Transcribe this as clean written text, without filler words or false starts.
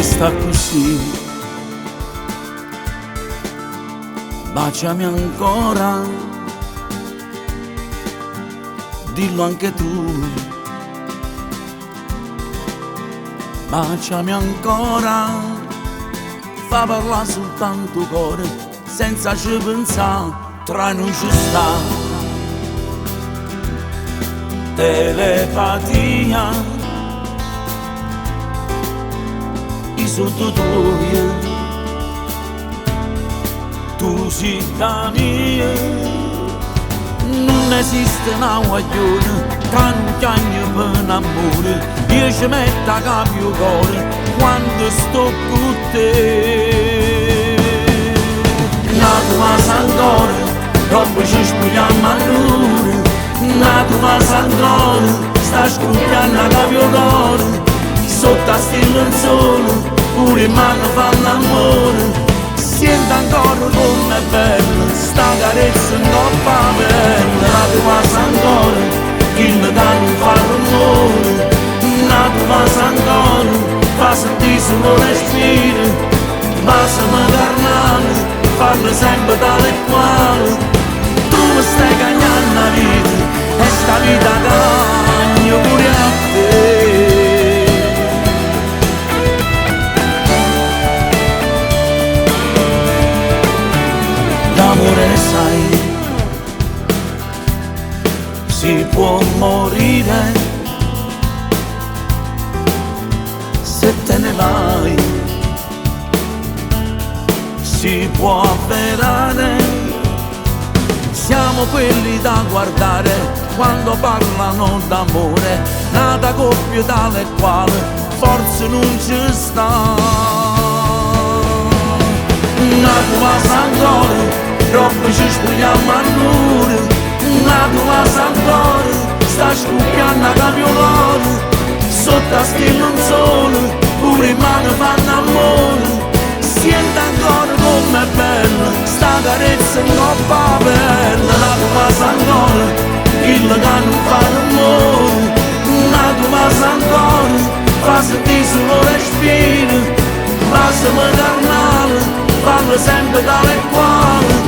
che sta così. Baciami ancora, dillo anche tu. Baciami ancora, fa parlare soltanto cuore, senza ci pensare, tra noi ci sta telepatia, i sotto tuoi, tu sei da mia, non esiste una guaglione che non chiagna per l'amore. Io ci metto a capo il cuore quando sto con te. Nato ma s'ancora, dopo ci spogliamo all'ora. Nato ma s'ancora, sta scoppiando a capo il cuore. Sotto a stilla il sole, pure in mano fa l'amore. Sento ancora com'è bella, sta carezza in coppa bella. Nato ma s'ancora, chi ne dà non fa rumore. Nato ma s'ancora, fa sentire solo respiro. Passami carnale, farlo sempre tale e quale. Tu mi stai cagnando la vita, e sta vita cagno pure a te. L'amore sai, si può morire se te ne vai, si può avverare, siamo quelli da guardare quando parlano d'amore, nata coppia tale e quale forse non ci sta. Nato ma s'ancora, troppo ci spogliamo all'ora. Nato ma s'ancora, sta scoppiando a capiolare. Sotto a stilla un sole, pure in mano fanno amore. Sento ancora com'è bella, sta carezza in coppa bella. Nato ma s'ancora, il che non fa l'amore. Nato ma s'ancora, fa sentire solo respiro. Passami carnale, parlo sempre tale e quale.